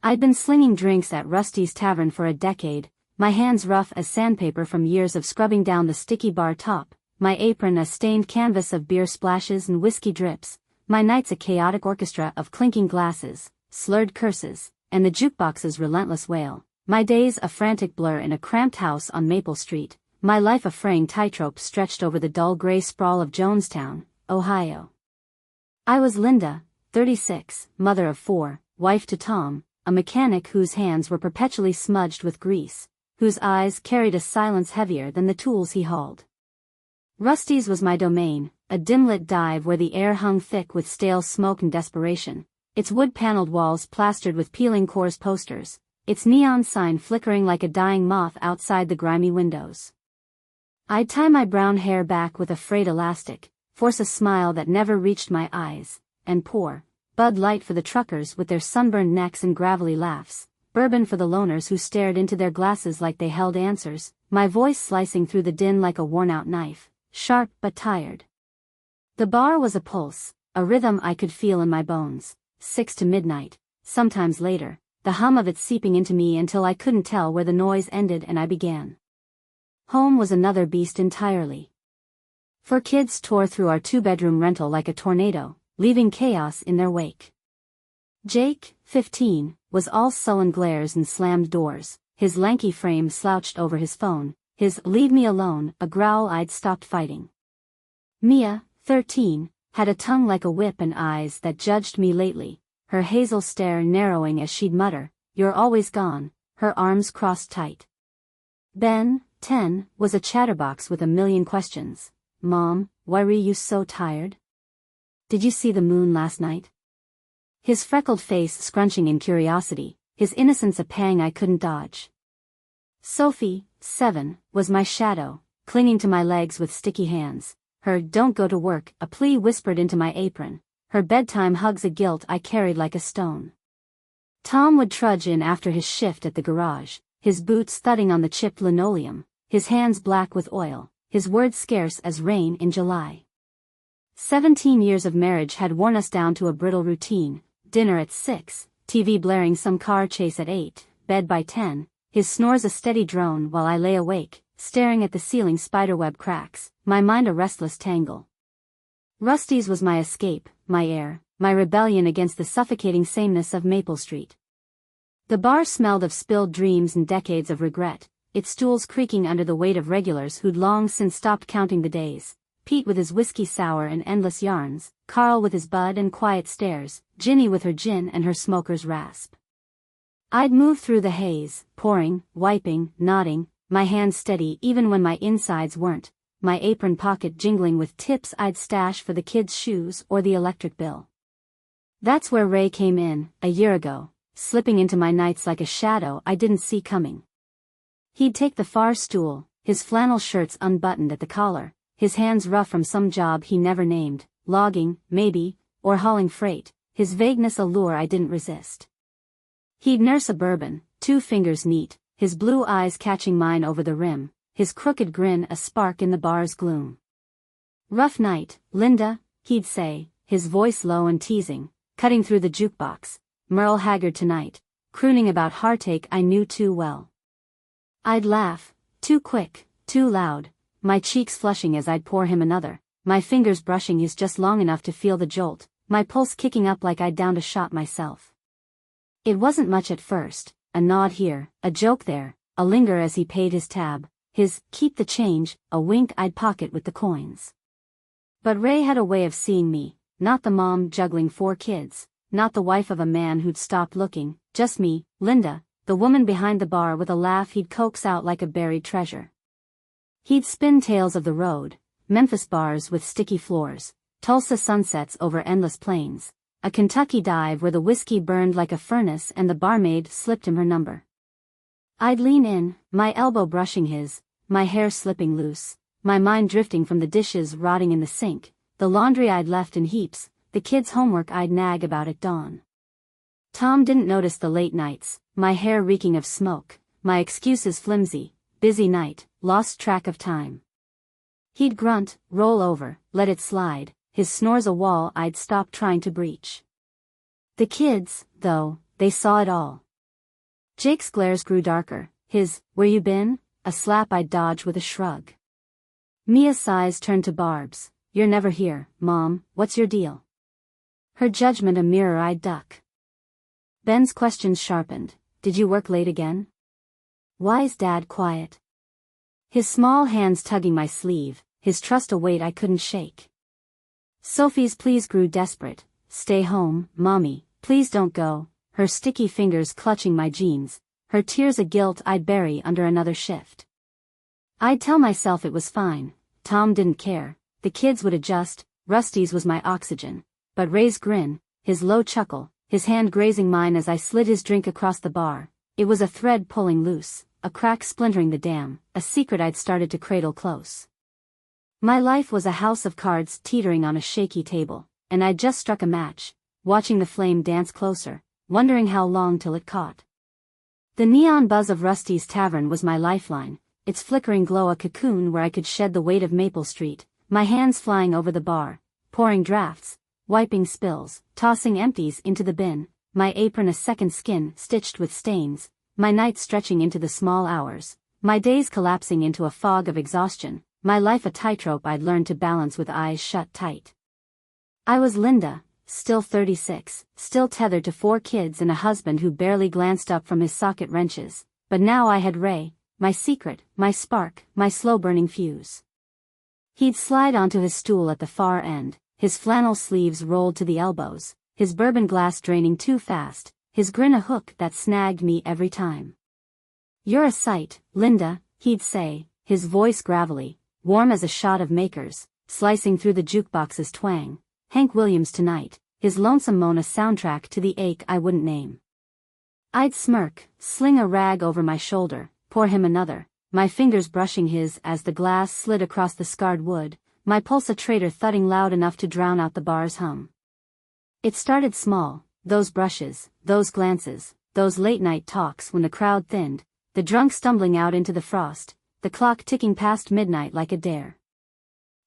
I'd been slinging drinks at Rusty's Tavern for a decade, my hands rough as sandpaper from years of scrubbing down the sticky bar top, my apron a stained canvas of beer splashes and whiskey drips, my nights a chaotic orchestra of clinking glasses, slurred curses, and the jukebox's relentless wail, my days a frantic blur in a cramped house on Maple Street, my life a fraying tightrope stretched over the dull gray sprawl of Jonestown, Ohio. I was Linda, 36, mother of 4, wife to Tom, a mechanic whose hands were perpetually smudged with grease, whose eyes carried a silence heavier than the tools he hauled. Rusty's was my domain, a dim-lit dive where the air hung thick with stale smoke and desperation, its wood-paneled walls plastered with peeling Coors posters, its neon sign flickering like a dying moth outside the grimy windows. I'd tie my brown hair back with a frayed elastic, force a smile that never reached my eyes, and pour Bud Light for the truckers with their sunburned necks and gravelly laughs, bourbon for the loners who stared into their glasses like they held answers, my voice slicing through the din like a worn-out knife, sharp but tired. The bar was a pulse, a rhythm I could feel in my bones, 6 to midnight, sometimes later, the hum of it seeping into me until I couldn't tell where the noise ended and I began. Home was another beast entirely. 4 kids tore through our 2-bedroom rental like a tornado, leaving chaos in their wake. Jake, 15, was all sullen glares and slammed doors, his lanky frame slouched over his phone, his "leave me alone" a growl I'd stopped fighting. Mia, 13, had a tongue like a whip and eyes that judged me lately, her hazel stare narrowing as she'd mutter, "You're always gone," her arms crossed tight. Ben, 10, was a chatterbox with a million questions. "Mom, why were you so tired? Did you see the moon last night?" His freckled face scrunching in curiosity, his innocence a pang I couldn't dodge. Sophie, 7, was my shadow, clinging to my legs with sticky hands, her "don't go to work" a plea whispered into my apron, her bedtime hugs a guilt I carried like a stone. Tom would trudge in after his shift at the garage, his boots thudding on the chipped linoleum, his hands black with oil, his words scarce as rain in July. 17 years of marriage had worn us down to a brittle routine, dinner at 6, TV blaring some car chase at 8, bed by 10, his snores a steady drone while I lay awake, staring at the ceiling spiderweb cracks, my mind a restless tangle. Rusty's was my escape, my air, my rebellion against the suffocating sameness of Maple Street. The bar smelled of spilled dreams and decades of regret, its stools creaking under the weight of regulars who'd long since stopped counting the days. Pete with his whiskey sour and endless yarns, Carl with his bud and quiet stares, Ginny with her gin and her smoker's rasp. I'd move through the haze, pouring, wiping, nodding, my hands steady even when my insides weren't, my apron pocket jingling with tips I'd stash for the kids' shoes or the electric bill. That's where Ray came in, a year ago, slipping into my nights like a shadow I didn't see coming. He'd take the far stool, his flannel shirts unbuttoned at the collar, his hands rough from some job he never named, logging, maybe, or hauling freight, his vagueness a lure I didn't resist. He'd nurse a bourbon, 2 fingers neat, his blue eyes catching mine over the rim, his crooked grin a spark in the bar's gloom. "Rough night, Linda," he'd say, his voice low and teasing, cutting through the jukebox, "Merle Haggard tonight," crooning about heartache I knew too well. I'd laugh, too quick, too loud, my cheeks flushing as I'd pour him another, my fingers brushing his just long enough to feel the jolt, my pulse kicking up like I'd downed a shot myself. It wasn't much at first, a nod here, a joke there, a linger as he paid his tab, his "keep the change," a wink I'd pocket with the coins. But Ray had a way of seeing me, not the mom juggling 4 kids, not the wife of a man who'd stopped looking, just me, Linda, the woman behind the bar with a laugh he'd coax out like a buried treasure. He'd spin tales of the road, Memphis bars with sticky floors, Tulsa sunsets over endless plains, a Kentucky dive where the whiskey burned like a furnace and the barmaid slipped him her number. I'd lean in, my elbow brushing his, my hair slipping loose, my mind drifting from the dishes rotting in the sink, the laundry I'd left in heaps, the kids' homework I'd nag about at dawn. Tom didn't notice the late nights, my hair reeking of smoke, my excuses flimsy, busy night, lost track of time. He'd grunt, roll over, let it slide, his snores a wall I'd stopped trying to breach. The kids, though, they saw it all. Jake's glares grew darker, his, "Where you been?" a slap I'd dodge with a shrug. Mia's sighs turned to barbs. "You're never here, Mom, what's your deal?" Her judgment a mirror I'd duck. Ben's questions sharpened. "Did you work late again?" Why's Dad quiet? His small hands tugging my sleeve, his trust a weight I couldn't shake. Sophie's pleas grew desperate. "Stay home, Mommy, please don't go," her sticky fingers clutching my jeans, her tears a guilt I'd bury under another shift. I'd tell myself it was fine, Tom didn't care, the kids would adjust, Rusty's was my oxygen. But Ray's grin, his low chuckle, his hand grazing mine as I slid his drink across the bar, it was a thread pulling loose, a crack splintering the dam, a secret I'd started to cradle close. My life was a house of cards teetering on a shaky table, and I'd just struck a match, watching the flame dance closer, wondering how long till it caught. The neon buzz of Rusty's Tavern was my lifeline, its flickering glow a cocoon where I could shed the weight of Maple Street, my hands flying over the bar, pouring drafts, wiping spills, tossing empties into the bin, my apron a second skin stitched with stains, my nights stretching into the small hours, my days collapsing into a fog of exhaustion, my life a tightrope I'd learned to balance with eyes shut tight. I was Linda, still 36, still tethered to 4 kids and a husband who barely glanced up from his socket wrenches, but now I had Ray, my secret, my spark, my slow-burning fuse. He'd slide onto his stool at the far end, his flannel sleeves rolled to the elbows, his bourbon glass draining too fast, his grin a hook that snagged me every time. "You're a sight, Linda," he'd say, his voice gravelly, warm as a shot of Makers, slicing through the jukebox's twang. Hank Williams Tonight, his lonesome moan a soundtrack to the ache I wouldn't name. I'd smirk, sling a rag over my shoulder, pour him another, my fingers brushing his as the glass slid across the scarred wood, my pulse a traitor thudding loud enough to drown out the bar's hum. It started small, those brushes, those glances, those late-night talks when the crowd thinned, the drunk stumbling out into the frost, the clock ticking past midnight like a dare.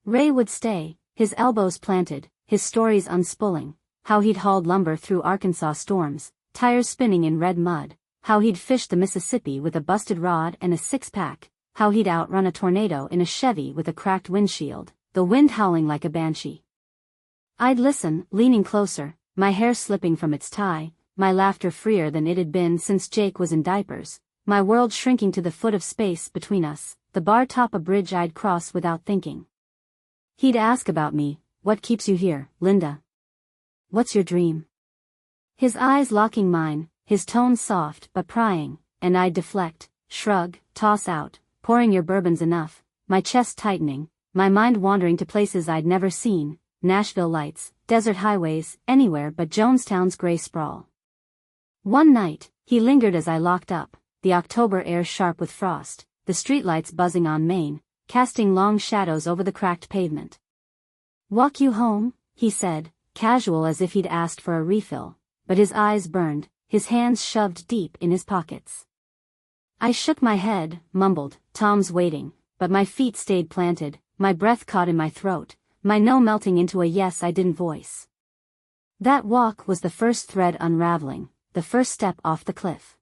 Ray would stay, his elbows planted, his stories unspooling, how he'd hauled lumber through Arkansas storms, tires spinning in red mud, how he'd fished the Mississippi with a busted rod and a six-pack, how he'd outrun a tornado in a Chevy with a cracked windshield, the wind howling like a banshee. I'd listen, leaning closer, my hair slipping from its tie, my laughter freer than it had been since Jake was in diapers, my world shrinking to the foot of space between us, the bar top a bridge I'd cross without thinking. He'd ask about me, "What keeps you here, Linda? What's your dream?" His eyes locking mine, his tone soft but prying, and I'd deflect, shrug, toss out, "Pouring your bourbon's enough," my chest tightening, my mind wandering to places I'd never seen, Nashville lights, desert highways, anywhere but Jonestown's gray sprawl. One night, he lingered as I locked up, the October air sharp with frost, the streetlights buzzing on Main, casting long shadows over the cracked pavement. "Walk you home?" he said, casual as if he'd asked for a refill, but his eyes burned, his hands shoved deep in his pockets. I shook my head, mumbled, "Tom's waiting," but my feet stayed planted, my breath caught in my throat, my no melting into a yes I didn't voice. That walk was the first thread unraveling, the first step off the cliff.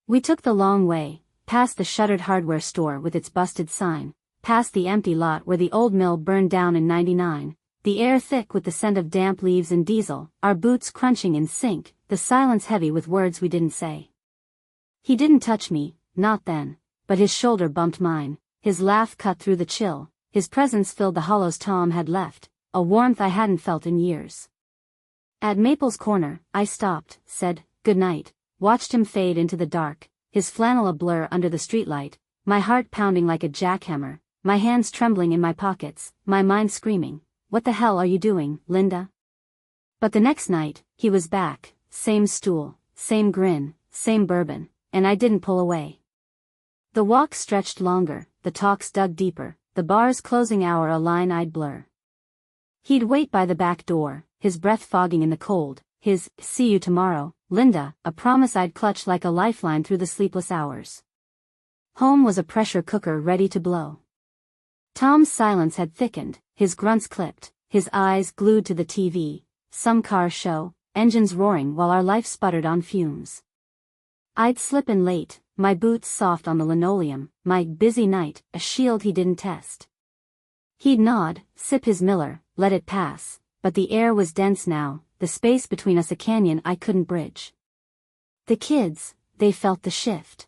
We took the long way, past the shuttered hardware store with its busted sign, past the empty lot where the old mill burned down in '99, the air thick with the scent of damp leaves and diesel, our boots crunching in sync, the silence heavy with words we didn't say. He didn't touch me, not then, but his shoulder bumped mine, his laugh cut through the chill, his presence filled the hollows Tom had left, a warmth I hadn't felt in years. At Maple's corner, I stopped, said, "Good night," watched him fade into the dark, his flannel a blur under the streetlight, my heart pounding like a jackhammer, my hands trembling in my pockets, my mind screaming, "What the hell are you doing, Linda?" But the next night, he was back, same stool, same grin, same bourbon, and I didn't pull away. The walk stretched longer, the talks dug deeper, the bar's closing hour a line I'd blur. He'd wait by the back door, his breath fogging in the cold, his "See you tomorrow, Linda," a promise I'd clutch like a lifeline through the sleepless hours. Home was a pressure cooker ready to blow. Tom's silence had thickened, his grunts clipped, his eyes glued to the TV, some car show, engines roaring while our life sputtered on fumes. I'd slip in late, my boots soft on the linoleum, my busy night, a shield he didn't test. He'd nod, sip his Miller, let it pass, but the air was dense now, the space between us a canyon I couldn't bridge. The kids, they felt the shift.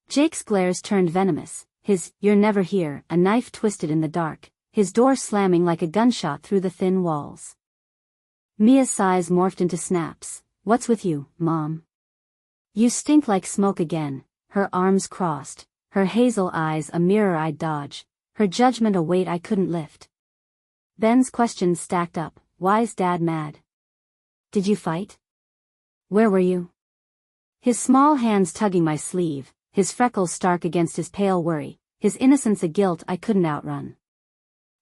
Jake's glares turned venomous, his "you're never here," a knife twisted in the dark, his door slamming like a gunshot through the thin walls. Mia's sighs morphed into snaps. "What's with you, Mom? You stink like smoke again." Her arms crossed, her hazel eyes a mirror I'd dodge, her judgment a weight I couldn't lift. Ben's questions stacked up. "Why's Dad mad? Did you fight? Where were you?" His small hands tugging my sleeve, his freckles stark against his pale worry, his innocence a guilt I couldn't outrun.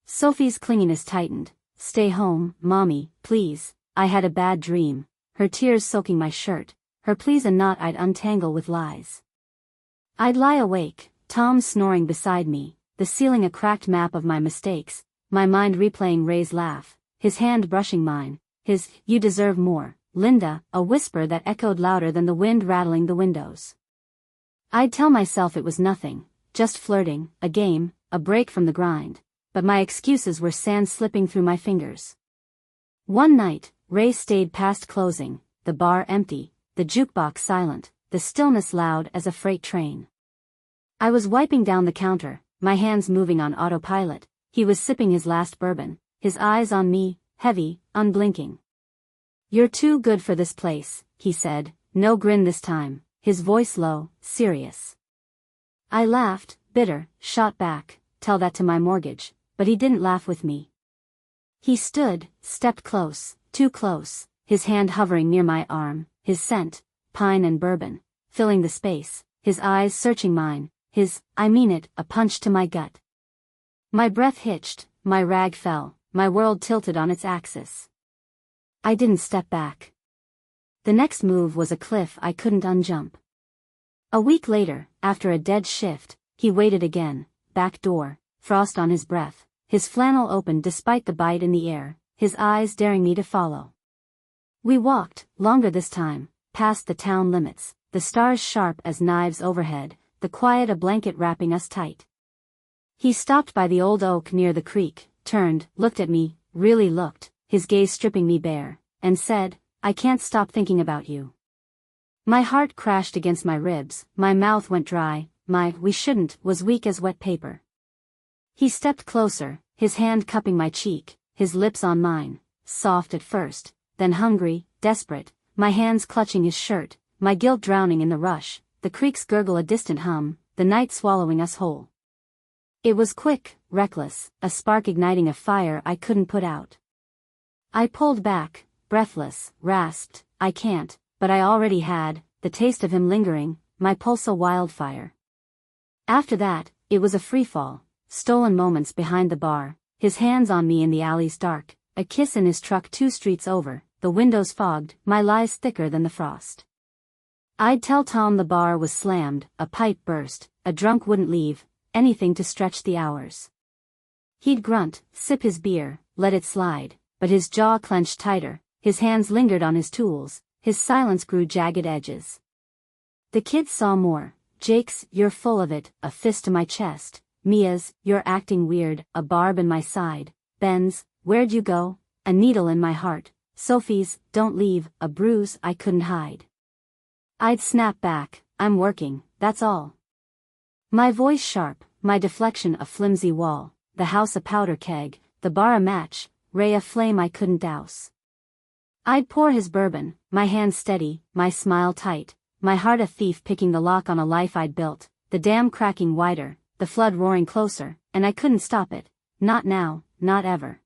Sophie's clinginess tightened. "Stay home, Mommy, please, I had a bad dream," her tears soaking my shirt, her pleas a knot I'd untangle with lies. I'd lie awake, Tom snoring beside me, the ceiling a cracked map of my mistakes, my mind replaying Ray's laugh, his hand brushing mine, his "you deserve more, Linda," a whisper that echoed louder than the wind rattling the windows. I'd tell myself it was nothing, just flirting, a game, a break from the grind, but my excuses were sand slipping through my fingers. One night, Ray stayed past closing, the bar empty, the jukebox silent, the stillness loud as a freight train. I was wiping down the counter, my hands moving on autopilot. He was sipping his last bourbon, his eyes on me, heavy, unblinking. "You're too good for this place," he said, no grin this time, his voice low, serious. I laughed, bitter, shot back, "Tell that to my mortgage," but he didn't laugh with me. He stood, stepped close, too close, his hand hovering near my arm, his scent, pine and bourbon, filling the space, his eyes searching mine, his "I mean it," a punch to my gut. My breath hitched, my rag fell, my world tilted on its axis. I didn't step back. The next move was a cliff I couldn't unjump. A week later, after a dead shift, he waited again, back door, frost on his breath, his flannel open despite the bite in the air, his eyes daring me to follow. We walked, longer this time, past the town limits, the stars sharp as knives overhead, the quiet a blanket wrapping us tight. He stopped by the old oak near the creek, turned, looked at me, really looked, his gaze stripping me bare, and said, "I can't stop thinking about you." My heart crashed against my ribs, my mouth went dry, my "we shouldn't" was weak as wet paper. He stepped closer, his hand cupping my cheek, his lips on mine, soft at first, then hungry, desperate, my hands clutching his shirt, my guilt drowning in the rush, the creek's gurgle a distant hum, the night swallowing us whole. It was quick, reckless, a spark igniting a fire I couldn't put out. I pulled back, breathless, rasped, "I can't," but I already had, the taste of him lingering, my pulse a wildfire. After that, it was a freefall, stolen moments behind the bar, his hands on me in the alley's dark, a kiss in his truck 2 streets over, the windows fogged, my lies thicker than the frost. I'd tell Tom the bar was slammed, a pipe burst, a drunk wouldn't leave, anything to stretch the hours. He'd grunt, sip his beer, let it slide, but his jaw clenched tighter, his hands lingered on his tools, his silence grew jagged edges. The kids saw more. Jake's "you're full of it," a fist to my chest, Mia's "you're acting weird," a barb in my side, Ben's "where'd you go?" a needle in my heart, Sophie's "don't leave," a bruise I couldn't hide. I'd snap back, "I'm working, that's all." My voice sharp, my deflection a flimsy wall, the house a powder keg, the bar a match, Ray a flame I couldn't douse. I'd pour his bourbon, my hand steady, my smile tight, my heart a thief picking the lock on a life I'd built, the dam cracking wider, the flood roaring closer, and I couldn't stop it, not now, not ever.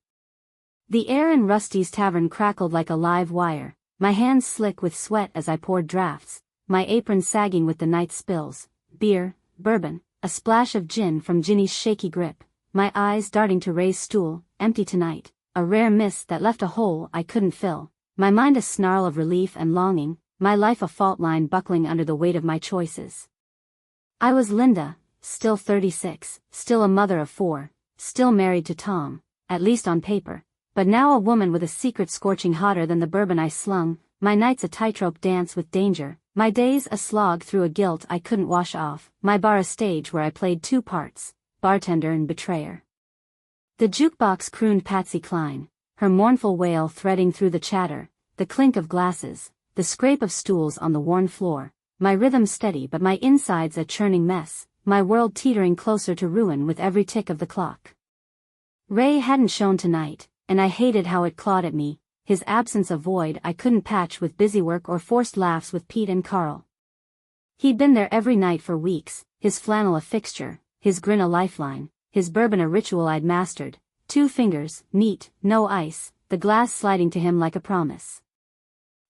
The air in Rusty's tavern crackled like a live wire, my hands slick with sweat as I poured drafts, my apron sagging with the night's spills, beer, bourbon, a splash of gin from Ginny's shaky grip, my eyes darting to Ray's stool, empty tonight, a rare miss that left a hole I couldn't fill, my mind a snarl of relief and longing, my life a fault line buckling under the weight of my choices. I was Linda, still 36, still a mother of 4, still married to Tom, at least on paper, but now a woman with a secret scorching hotter than the bourbon I slung, my nights a tightrope dance with danger, My days a slog through a guilt I couldn't wash off, my bar a stage where I played two parts, bartender and betrayer. The jukebox crooned Patsy Cline, her mournful wail threading through the chatter, the clink of glasses, the scrape of stools on the worn floor, my rhythm steady but my insides a churning mess, my world teetering closer to ruin with every tick of the clock. Ray hadn't shown tonight, and I hated how it clawed at me, his absence a void I couldn't patch with busywork or forced laughs with Pete and Carl. He'd been there every night for weeks, his flannel a fixture, his grin a lifeline, his bourbon a ritual I'd mastered, 2 fingers, neat, no ice, the glass sliding to him like a promise.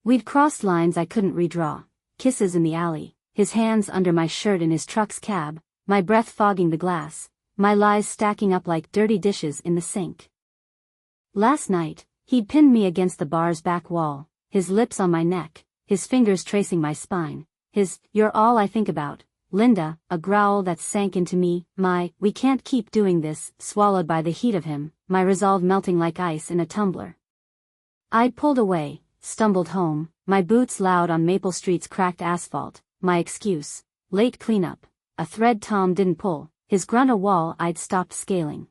We'd crossed lines I couldn't redraw, kisses in the alley, his hands under my shirt in his truck's cab, my breath fogging the glass, my lies stacking up like dirty dishes in the sink. Last night, he'd pinned me against the bar's back wall, his lips on my neck, his fingers tracing my spine, his, "You're all I think about, Linda," a growl that sank into me, my, "We can't keep doing this," swallowed by the heat of him, my resolve melting like ice in a tumbler. I'd pulled away, stumbled home, my boots loud on Maple Street's cracked asphalt, my excuse, late cleanup, a thread Tom didn't pull, his grunt a wall I'd stopped scaling.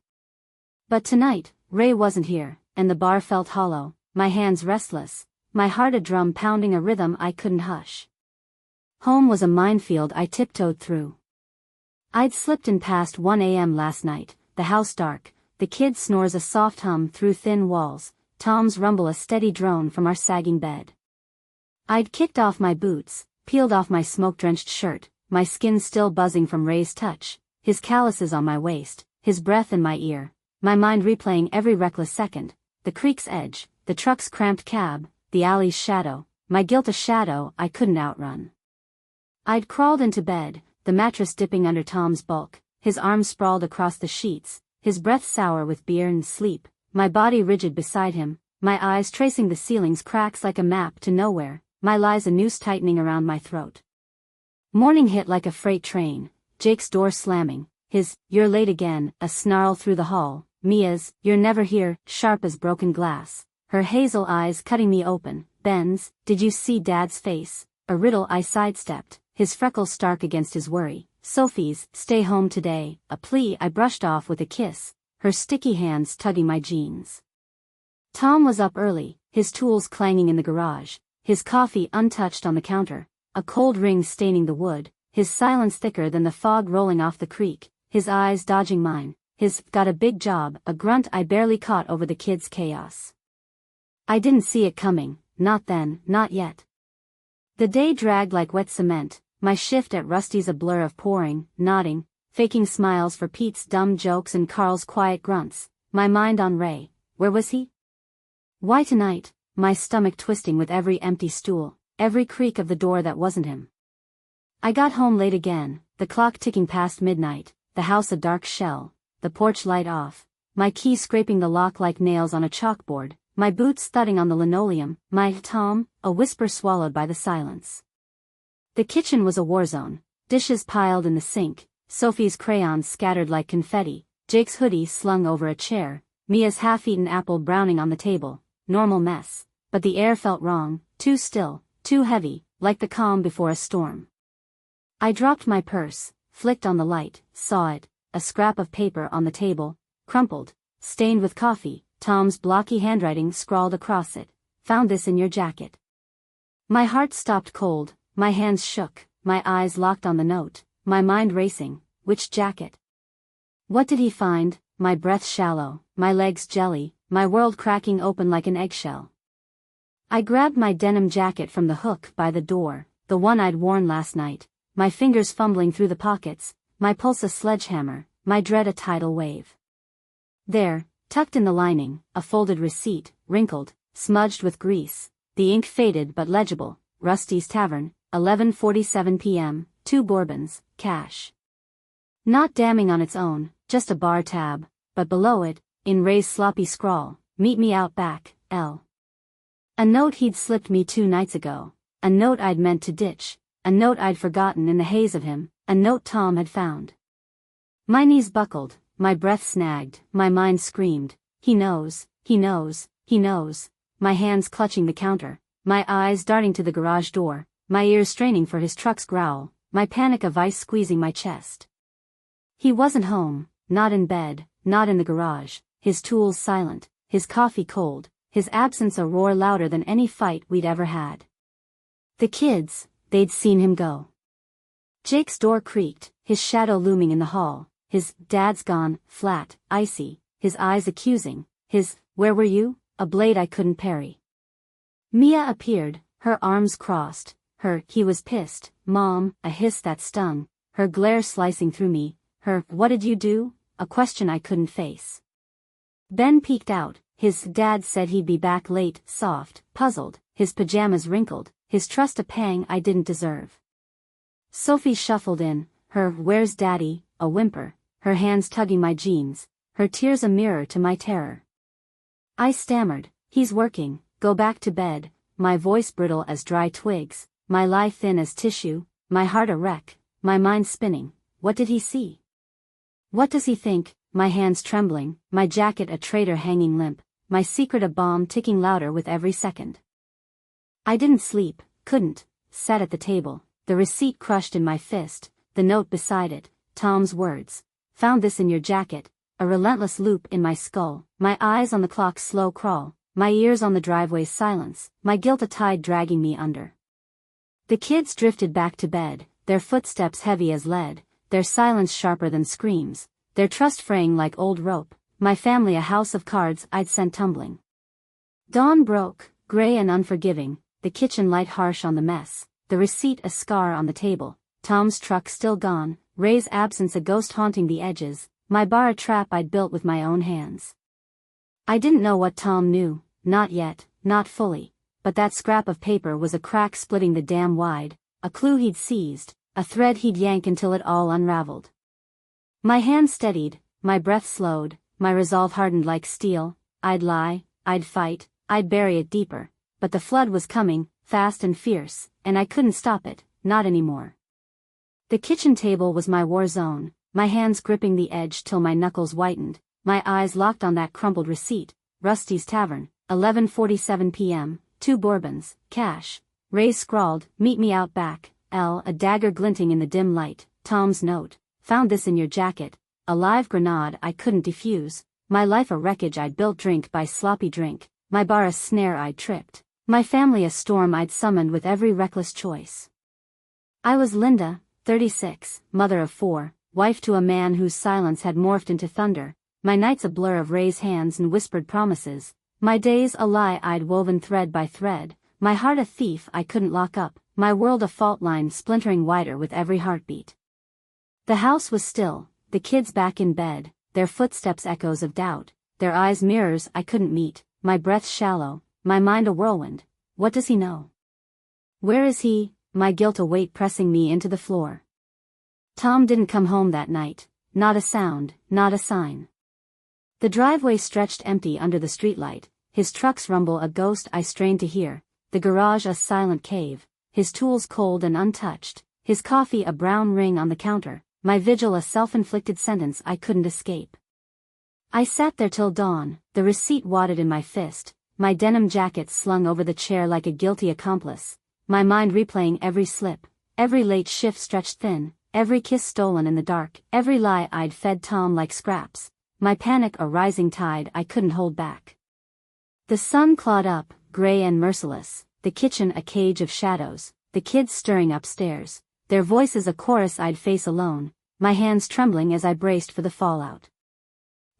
But tonight, Ray wasn't here, and the bar felt hollow, my hands restless, my heart a drum pounding a rhythm I couldn't hush. Home was a minefield I tiptoed through. I'd slipped in past 1 a.m. last night, the house dark, the kid snores a soft hum through thin walls, Tom's rumble a steady drone from our sagging bed. I'd kicked off my boots, peeled off my smoke-drenched shirt, my skin still buzzing from Ray's touch, his calluses on my waist, his breath in my ear, my mind replaying every reckless second, the creek's edge, the truck's cramped cab, the alley's shadow, my guilt a shadow I couldn't outrun. I'd crawled into bed, the mattress dipping under Tom's bulk, his arms sprawled across the sheets, his breath sour with beer and sleep, my body rigid beside him, my eyes tracing the ceiling's cracks like a map to nowhere, my lies a noose tightening around my throat. Morning hit like a freight train, Jake's door slamming, his, "You're late again," a snarl through the hall, Mia's, "You're never here," sharp as broken glass, her hazel eyes cutting me open, Ben's, "Did you see Dad's face?" a riddle I sidestepped, his freckles stark against his worry, Sophie's, "Stay home today," a plea I brushed off with a kiss, her sticky hands tugging my jeans. Tom was up early, his tools clanging in the garage, his coffee untouched on the counter, a cold ring staining the wood, his silence thicker than the fog rolling off the creek, his eyes dodging mine, his, "Got a big job," a grunt I barely caught over the kids' chaos. I didn't see it coming, not then, not yet. The day dragged like wet cement, my shift at Rusty's a blur of pouring, nodding, faking smiles for Pete's dumb jokes and Carl's quiet grunts, my mind on Ray. Where was he? Why tonight? My stomach twisting with every empty stool, every creak of the door that wasn't him. I got home late again, the clock ticking past midnight, the house a dark shell, the porch light off, my key scraping the lock like nails on a chalkboard, my boots thudding on the linoleum, my Tom, a whisper swallowed by the silence. The kitchen was a war zone, dishes piled in the sink, Sophie's crayons scattered like confetti, Jake's hoodie slung over a chair, Mia's half-eaten apple browning on the table, normal mess, but the air felt wrong, too still, too heavy, like the calm before a storm. I dropped my purse, flicked on the light, saw it, a scrap of paper on the table, crumpled, stained with coffee, Tom's blocky handwriting scrawled across it, "Found this in your jacket." My heart stopped cold, my hands shook, my eyes locked on the note, my mind racing. Which jacket? What did he find? My breath shallow, my legs jelly, my world cracking open like an eggshell. I grabbed my denim jacket from the hook by the door, the one I'd worn last night, my fingers fumbling through the pockets, my pulse a sledgehammer, my dread a tidal wave. There, tucked in the lining, a folded receipt, wrinkled, smudged with grease, the ink faded but legible, Rusty's Tavern, 11:47 p.m., 2 bourbons, cash. Not damning on its own, just a bar tab, but below it, in Ray's sloppy scrawl, "Meet me out back, L." A note he'd slipped me 2 nights ago, a note I'd meant to ditch, a note I'd forgotten in the haze of him, a note Tom had found. My knees buckled, my breath snagged, my mind screamed, "He knows, he knows, he knows," my hands clutching the counter, my eyes darting to the garage door, my ears straining for his truck's growl, my panic a vice squeezing my chest. He wasn't home, not in bed, not in the garage, his tools silent, his coffee cold, his absence a roar louder than any fight we'd ever had. The kids, they'd seen him go. Jake's door creaked, his shadow looming in the hall, his "Dad's gone," flat, icy, his eyes accusing, his "Where were you?" a blade I couldn't parry. Mia appeared, her arms crossed, her "He was pissed, Mom," a hiss that stung, her glare slicing through me, her "What did you do?" a question I couldn't face. Ben peeked out, his "Dad said he'd be back late," soft, puzzled, his pajamas wrinkled, his trust a pang I didn't deserve. Sophie shuffled in, her "Where's Daddy?" a whimper, her hands tugging my jeans, her tears a mirror to my terror. I stammered, "He's working, go back to bed," my voice brittle as dry twigs, my lie thin as tissue, my heart a wreck, my mind spinning. What did he see? What does he think? My hands trembling, my jacket a traitor hanging limp, my secret a bomb ticking louder with every second. I didn't sleep, couldn't, sat at the table, the receipt crushed in my fist, the note beside it, Tom's words, "Found this in your jacket," a relentless loop in my skull, my eyes on the clock's slow crawl, my ears on the driveway's silence, my guilt a tide dragging me under. The kids drifted back to bed, their footsteps heavy as lead, their silence sharper than screams, their trust fraying like old rope, my family a house of cards I'd sent tumbling. Dawn broke, gray and unforgiving, the kitchen light harsh on the mess, the receipt a scar on the table, Tom's truck still gone, Ray's absence a ghost haunting the edges, my bar a trap I'd built with my own hands. I didn't know what Tom knew, not yet, not fully, but that scrap of paper was a crack splitting the dam wide, a clue he'd seized, a thread he'd yank until it all unraveled. My hand steadied, my breath slowed, my resolve hardened like steel. I'd lie, I'd fight, I'd bury it deeper, but the flood was coming, fast and fierce, and I couldn't stop it, not anymore. The kitchen table was my war zone, my hands gripping the edge till my knuckles whitened, my eyes locked on that crumpled receipt, Rusty's Tavern, 11:47 p.m., 2 bourbons, cash. Ray scrawled, "Meet me out back," a dagger glinting in the dim light, Tom's note, "Found this in your jacket," a live grenade I couldn't defuse, my life a wreckage I'd built drink by sloppy drink, my bar a snare I'd tripped, my family a storm I'd summoned with every reckless choice. I was Linda, 36, mother of 4, wife to a man whose silence had morphed into thunder, my nights a blur of Ray's hands and whispered promises, my days a lie I'd woven thread by thread, my heart a thief I couldn't lock up, my world a fault line splintering wider with every heartbeat. The house was still, the kids back in bed, their footsteps echoes of doubt, their eyes mirrors I couldn't meet, my breath shallow, my mind a whirlwind. What does he know? Where is he? My guilt a weight pressing me into the floor. Tom didn't come home that night, not a sound, not a sign. The driveway stretched empty under the streetlight, his truck's rumble a ghost I strained to hear, the garage a silent cave, his tools cold and untouched, his coffee a brown ring on the counter, my vigil a self-inflicted sentence I couldn't escape. I sat there till dawn, the receipt wadded in my fist, my denim jacket slung over the chair like a guilty accomplice, my mind replaying every slip, every late shift stretched thin, every kiss stolen in the dark, every lie I'd fed Tom like scraps, my panic a rising tide I couldn't hold back. The sun clawed up, gray and merciless, the kitchen a cage of shadows, the kids stirring upstairs, their voices a chorus I'd face alone, my hands trembling as I braced for the fallout.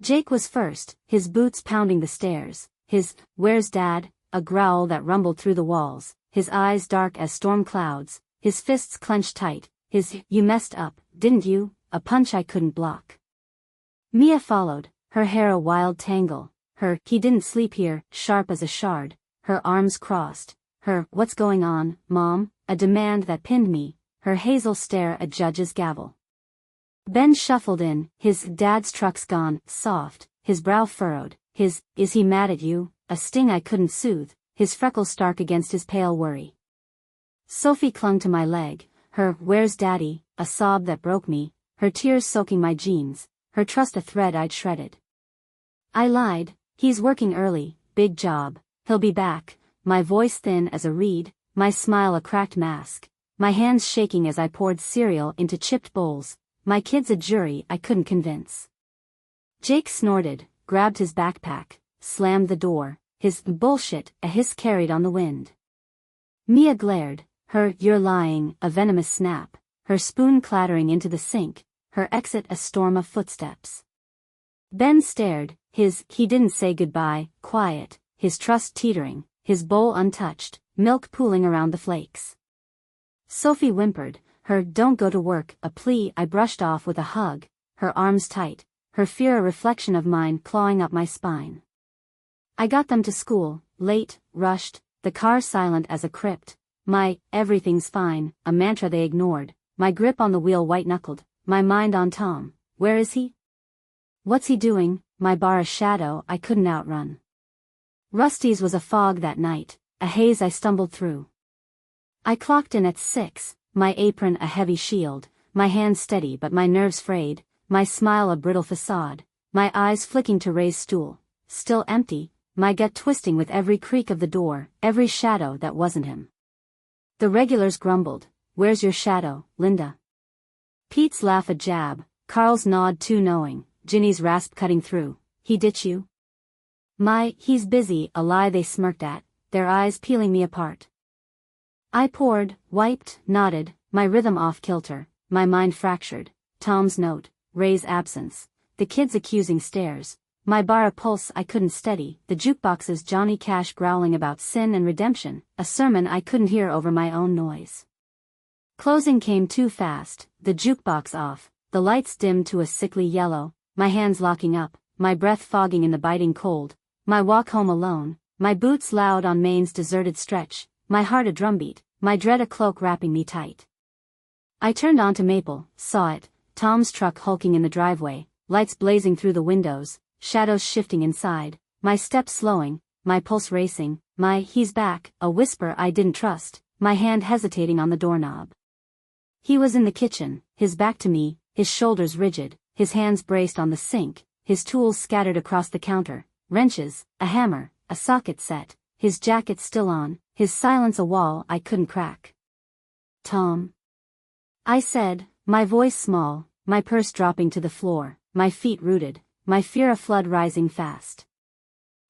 Jake was first, his boots pounding the stairs, his "Where's Dad?" a growl that rumbled through the walls, his eyes dark as storm clouds, his fists clenched tight, his "You messed up, didn't you?" a punch I couldn't block. Mia followed, her hair a wild tangle, her "He didn't sleep here," sharp as a shard, her arms crossed, her "What's going on, Mom?" a demand that pinned me, her hazel stare a judge's gavel. Ben shuffled in, his "Dad's truck's gone," soft, his brow furrowed, his "Is he mad at you?" a sting I couldn't soothe, his freckles stark against his pale worry. Sophie clung to my leg, her "Where's Daddy?" a sob that broke me, her tears soaking my jeans, her trust a thread I'd shredded. I lied, "He's working early, big job, he'll be back," my voice thin as a reed, my smile a cracked mask, my hands shaking as I poured cereal into chipped bowls, my kids a jury I couldn't convince. Jake snorted, grabbed his backpack, slammed the door, his bullshit a hiss carried on the wind. Mia glared, her "you're lying" a venomous snap, her spoon clattering into the sink, her exit a storm of footsteps. Ben stared, his "he didn't say goodbye" quiet, his trust teetering, his bowl untouched, milk pooling around the flakes. Sophie whimpered, her "don't go to work" a plea I brushed off with a hug, her arms tight, her fear a reflection of mine clawing up my spine. I got them to school, late, rushed, the car silent as a crypt, my "everything's fine" a mantra they ignored, my grip on the wheel white-knuckled, my mind on Tom. Where is he? What's he doing? My bar a shadow I couldn't outrun. Rusty's was a fog that night, a haze I stumbled through. I clocked in at 6, my apron a heavy shield, my hands steady but my nerves frayed, my smile a brittle facade, my eyes flicking to Ray's stool, still empty, my gut twisting with every creak of the door, every shadow that wasn't him. The regulars grumbled, "Where's your shadow, Linda?" Pete's laugh a jab, Carl's nod too knowing, Ginny's rasp cutting through, "He ditch you?" My "he's busy" a lie they smirked at, their eyes peeling me apart. I poured, wiped, nodded, my rhythm off kilter, my mind fractured, Tom's note, Ray's absence, the kids' accusing stares, my bar a pulse I couldn't steady, the jukebox's Johnny Cash growling about sin and redemption, a sermon I couldn't hear over my own noise. Closing came too fast, the jukebox off, the lights dimmed to a sickly yellow, my hands locking up, my breath fogging in the biting cold, my walk home alone, my boots loud on Maine's deserted stretch, my heart a drumbeat, my dread a cloak wrapping me tight. I turned onto Maple, saw it, Tom's truck hulking in the driveway, lights blazing through the windows, shadows shifting inside, my steps slowing, my pulse racing, my "he's back" a whisper I didn't trust, my hand hesitating on the doorknob. He was in the kitchen, his back to me, his shoulders rigid, his hands braced on the sink, his tools scattered across the counter, wrenches, a hammer, a socket set, his jacket still on, his silence a wall I couldn't crack. "Tom," I said, my voice small, my purse dropping to the floor, my feet rooted, my fear a flood rising fast.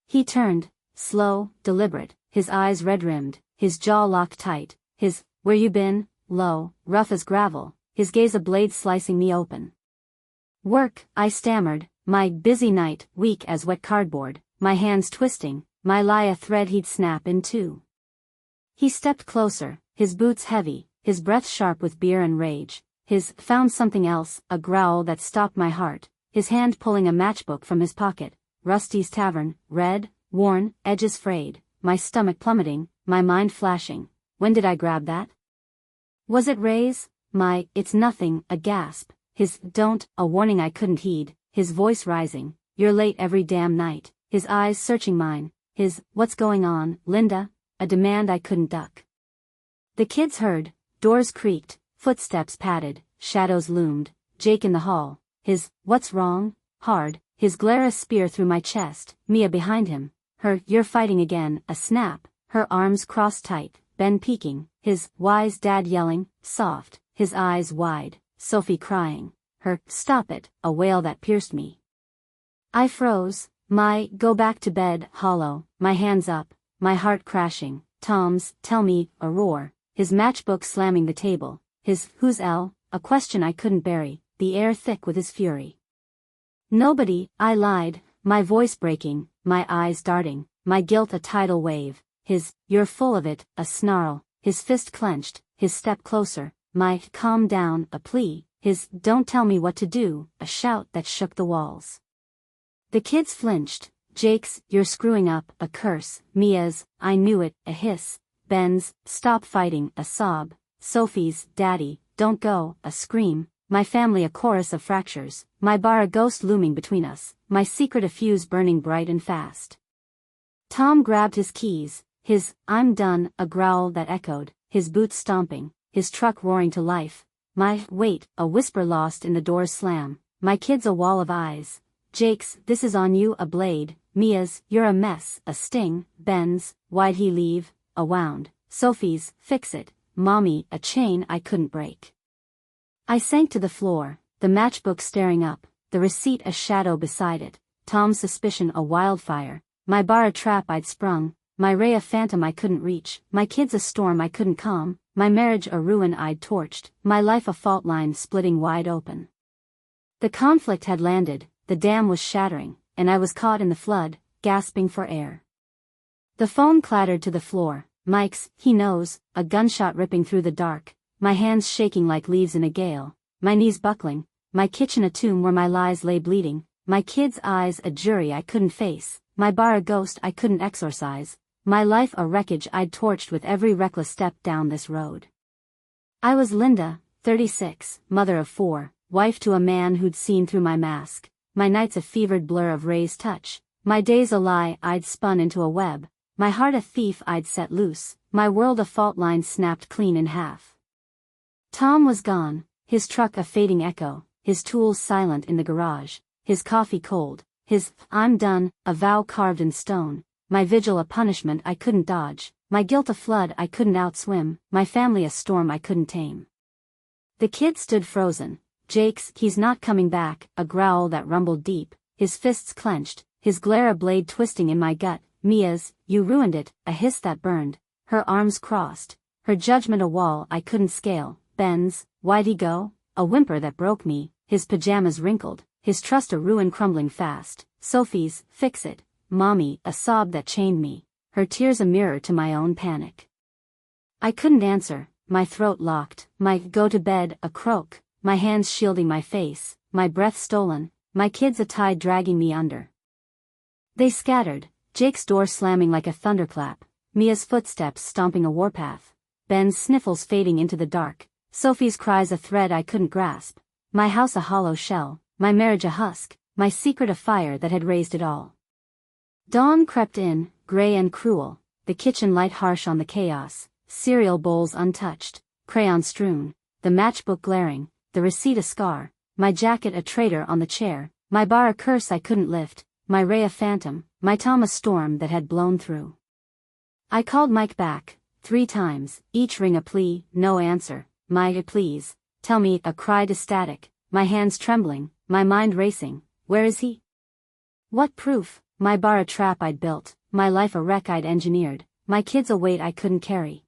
He turned, slow, deliberate, his eyes red-rimmed, his jaw locked tight, his "where you been?" low, rough as gravel, his gaze a blade slicing me open. "Work," I stammered, my busy night weak as wet cardboard, my hands twisting, my lie a thread he'd snap in two. He stepped closer, his boots heavy, his breath sharp with beer and rage, his "found something else" a growl that stopped my heart, his hand pulling a matchbook from his pocket, Rusty's Tavern, red, worn, edges frayed, my stomach plummeting, my mind flashing. When did I grab that? Was it Ray's? My "it's nothing" a gasp, his "don't" a warning I couldn't heed, his voice rising, "You're late every damn night," his eyes searching mine, his "what's going on, Linda?" a demand I couldn't duck. The kids heard, doors creaked, footsteps padded, shadows loomed, Jake in the hall, his "what's wrong?" hard, his glare a spear through my chest, Mia behind him, her "you're fighting again" a snap, her arms crossed tight, Ben peeking, his "wise dad" yelling, soft, his eyes wide, Sophie crying, her "stop it" a wail that pierced me. I froze, my "go back to bed" hollow, my hands up, my heart crashing, Tom's "tell me" a roar, his matchbook slamming the table, his "who's L" a question I couldn't bury, the air thick with his fury. "Nobody," I lied, my voice breaking, my eyes darting, my guilt a tidal wave, his "you're full of it" a snarl, his fist clenched, his step closer, my "calm down" a plea, his "don't tell me what to do" a shout that shook the walls. The kids flinched, Jake's "you're screwing up" a curse, Mia's "I knew it" a hiss, Ben's "stop fighting" a sob, Sophie's "daddy, don't go" a scream, my family a chorus of fractures, my bar a ghost looming between us, my secret a fuse burning bright and fast. Tom grabbed his keys, his "I'm done" a growl that echoed, his boots stomping, his truck roaring to life, my "wait" a whisper lost in the door's slam, my kids a wall of eyes, Jake's "this is on you" a blade, Mia's "you're a mess" a sting, Ben's "why'd he leave" a wound, Sophie's, fix it, mommy, a chain I couldn't break. I sank to the floor, the matchbook staring up, the receipt a shadow beside it, Tom's suspicion a wildfire, my bar a trap I'd sprung, my Ray a phantom I couldn't reach, my kids a storm I couldn't calm, my marriage a ruin I'd torched, my life a fault line splitting wide open. The conflict had landed, the dam was shattering, and I was caught in the flood, gasping for air. The phone clattered to the floor, Mike's, he knows, a gunshot ripping through the dark, my hands shaking like leaves in a gale, my knees buckling, my kitchen a tomb where my lies lay bleeding, my kids' eyes a jury I couldn't face, my bar a ghost I couldn't exorcise, my life a wreckage I'd torched with every reckless step down this road. I was Linda, 36, mother of 4, wife to a man who'd seen through my mask, my nights a fevered blur of Ray's touch, my days a lie I'd spun into a web, my heart a thief I'd set loose, my world a fault line snapped clean in half. Tom was gone, his truck a fading echo, his tools silent in the garage, his coffee cold, his "I'm done" a vow carved in stone, my vigil a punishment I couldn't dodge, my guilt a flood I couldn't outswim, my family a storm I couldn't tame. The kid stood frozen. Jake's "he's not coming back," a growl that rumbled deep, his fists clenched, his glare a blade twisting in my gut, Mia's "you ruined it," a hiss that burned, her arms crossed, her judgment a wall I couldn't scale, Ben's "why'd he go?" a whimper that broke me, his pajamas wrinkled, his trust a ruin crumbling fast, Sophie's "fix it, mommy," a sob that chained me, her tears a mirror to my own panic. I couldn't answer, my throat locked, my "go to bed" a croak, my hands shielding my face, my breath stolen, my kids a tide dragging me under. They scattered, Jake's door slamming like a thunderclap, Mia's footsteps stomping a warpath, Ben's sniffles fading into the dark, Sophie's cries a thread I couldn't grasp, my house a hollow shell, my marriage a husk, my secret a fire that had raised it all. Dawn crept in, gray and cruel, the kitchen light harsh on the chaos, cereal bowls untouched, crayon strewn, the matchbook glaring, the receipt a scar, my jacket a traitor on the chair, my bar a curse I couldn't lift, my Ray a phantom, my Tom a storm that had blown through. I called Mike back, 3 times, each ring a plea, no answer, my "please, tell me" a cry to static, my hands trembling, my mind racing, where is he? What proof? My bar a trap I'd built, my life a wreck I'd engineered, my kids a weight I couldn't carry.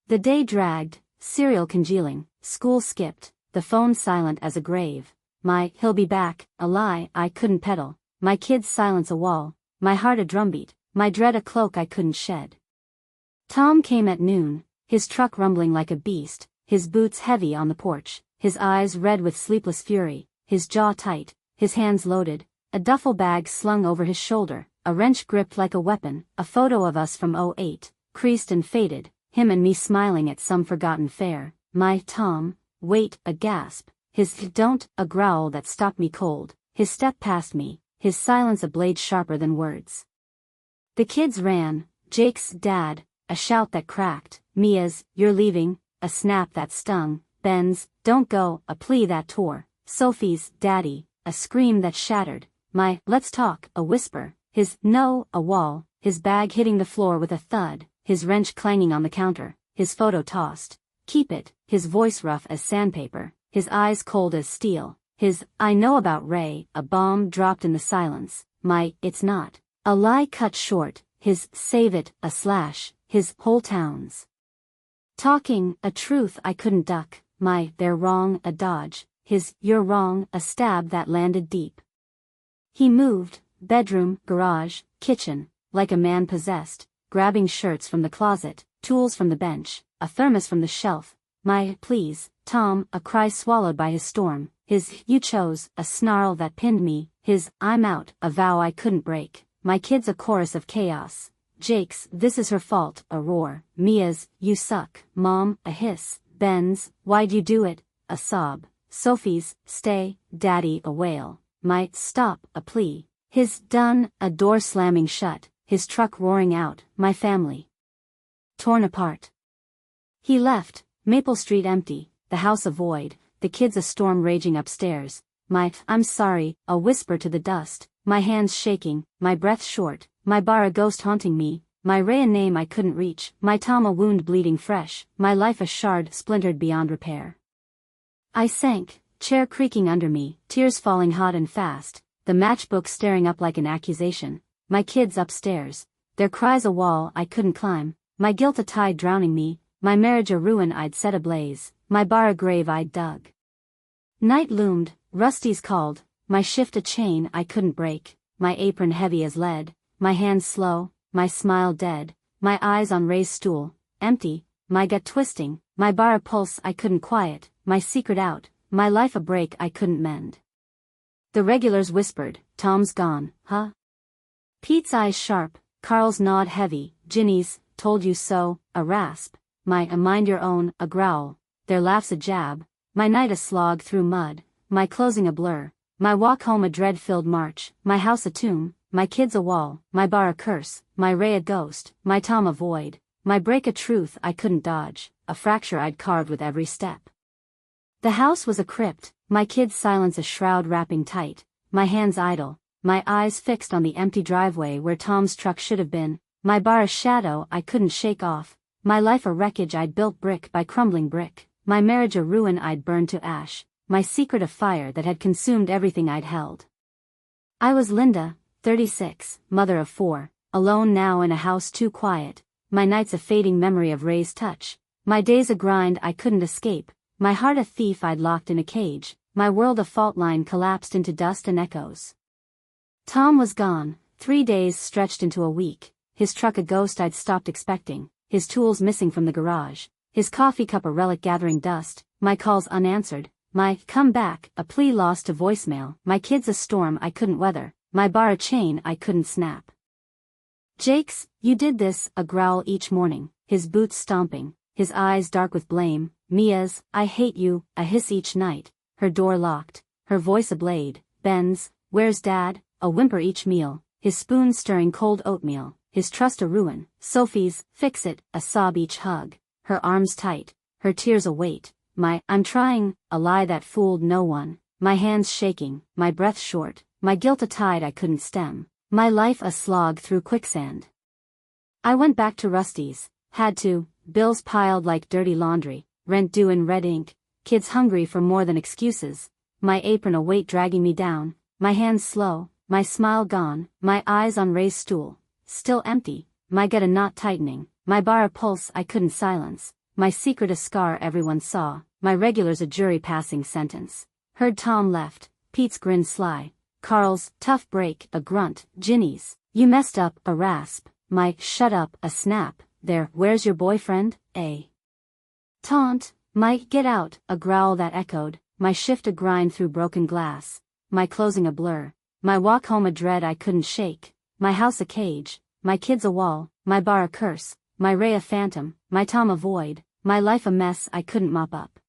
The day dragged, cereal congealing, school skipped, the phone silent as a grave, my "he'll be back" a lie I couldn't peddle, my kids' silence a wall, my heart a drumbeat, my dread a cloak I couldn't shed. Tom came at noon, his truck rumbling like a beast, his boots heavy on the porch, his eyes red with sleepless fury, his jaw tight, his hands loaded, a duffel bag slung over his shoulder, a wrench gripped like a weapon, a photo of us from '08, creased and faded, him and me smiling at some forgotten fair, my "Tom, wait" a gasp, his "don't" a growl that stopped me cold, his step past me, his silence a blade sharper than words. The kids ran, Jake's "dad," a shout that cracked, Mia's "you're leaving," a snap that stung, Ben's "don't go," a plea that tore, Sophie's "daddy," a scream that shattered, my "let's talk," a whisper, his "no," a wall, his bag hitting the floor with a thud, his wrench clanging on the counter, his photo tossed, "keep it," his voice rough as sandpaper, his eyes cold as steel, his "I know about Ray," a bomb dropped in the silence, my "it's not," a lie cut short, his "save it," a slash, his "whole towns talking," a truth I couldn't duck, my "they're wrong," a dodge, his "you're wrong," a stab that landed deep. He moved, bedroom, garage, kitchen, like a man possessed, grabbing shirts from the closet, tools from the bench, a thermos from the shelf, my "please, Tom," a cry swallowed by his storm, his "you chose," a snarl that pinned me, his "I'm out," a vow I couldn't break, my kids a chorus of chaos, Jake's "this is her fault," a roar, Mia's "you suck, Mom," a hiss, Ben's "why'd you do it," a sob, Sophie's "stay, Daddy," a wail, my "stop," a plea, his "done," a door slamming shut, his truck roaring out, my family torn apart. He left, Maple Street empty, the house a void, the kids a storm raging upstairs, my "I'm sorry," a whisper to the dust, my hands shaking, my breath short, my bar a ghost haunting me, my Ray a name I couldn't reach, my Tom a wound bleeding fresh, my life a shard splintered beyond repair. I sank, chair creaking under me, tears falling hot and fast, the matchbook staring up like an accusation, my kids upstairs, their cries a wall I couldn't climb, my guilt a tide drowning me, my marriage a ruin I'd set ablaze, my bar a grave I'd dug. Night loomed, Rusty's called, my shift a chain I couldn't break, my apron heavy as lead, my hands slow, my smile dead, my eyes on Ray's stool, empty, my gut twisting, my bar a pulse I couldn't quiet, my secret out, my life a break I couldn't mend. The regulars whispered, Tom's gone, huh? Pete's eyes sharp, Carl's nod heavy, Ginny's, told you so, a rasp, my a mind your own, a growl, their laughs a jab, my night a slog through mud, my closing a blur, my walk home a dread-filled march, my house a tomb, my kids a wall, my bar a curse, my Ray a ghost, my Tom a void, my break a truth I couldn't dodge, a fracture I'd carved with every step. The house was a crypt, my kids' silence a shroud wrapping tight, my hands idle, my eyes fixed on the empty driveway where Tom's truck should have been, my bar a shadow I couldn't shake off, my life a wreckage I'd built brick by crumbling brick, my marriage a ruin I'd burned to ash, my secret a fire that had consumed everything I'd held. I was Linda, 36, mother of 4, alone now in a house too quiet, my nights a fading memory of Ray's touch, my days a grind I couldn't escape, my heart a thief I'd locked in a cage, my world a fault line collapsed into dust and echoes. Tom was gone, 3 days stretched into a week, his truck a ghost I'd stopped expecting, his tools missing from the garage, his coffee cup a relic gathering dust, my calls unanswered, my come back a plea lost to voicemail, my kids a storm I couldn't weather, my bar a chain I couldn't snap. Jake's, you did this, a growl each morning, his boots stomping, his eyes dark with blame, Mia's, I hate you, a hiss each night, her door locked, her voice a blade, Ben's, where's Dad, a whimper each meal, his spoon stirring cold oatmeal, his trust a ruin, Sophie's, fix it, a sob each hug, her arms tight, her tears a weight, my, I'm trying, a lie that fooled no one, my hands shaking, my breath short, my guilt a tide I couldn't stem, my life a slog through quicksand. I went back to Rusty's, had to, bills piled like dirty laundry, rent due in red ink, kids hungry for more than excuses, my apron a weight dragging me down, my hands slow, my smile gone, my eyes on Ray's stool, still empty, my gut a knot tightening, my bar a pulse I couldn't silence, my secret a scar everyone saw, my regulars a jury passing sentence. Heard Tom left, Pete's grin sly, Carl's tough break a grunt, Ginny's, you messed up a rasp, my shut up a snap, there, where's your boyfriend, a taunt, my get out a growl that echoed, my shift a grind through broken glass, my closing a blur, my walk home a dread I couldn't shake, my house a cage, my kids a wall, my bar a curse, my Ray a phantom, my Tom a void, my life a mess I couldn't mop up.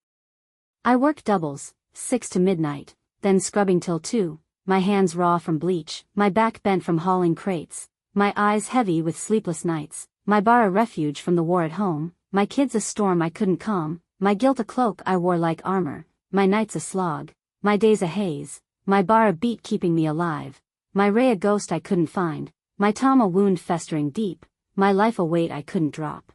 I worked doubles, 6 to midnight, then scrubbing till 2, my hands raw from bleach, my back bent from hauling crates, my eyes heavy with sleepless nights, my bar a refuge from the war at home, my kids a storm I couldn't calm, my guilt a cloak I wore like armor, my nights a slog, my days a haze, my bar a beat keeping me alive, my Ray a ghost I couldn't find, my Tom a wound festering deep, my life a weight I couldn't drop.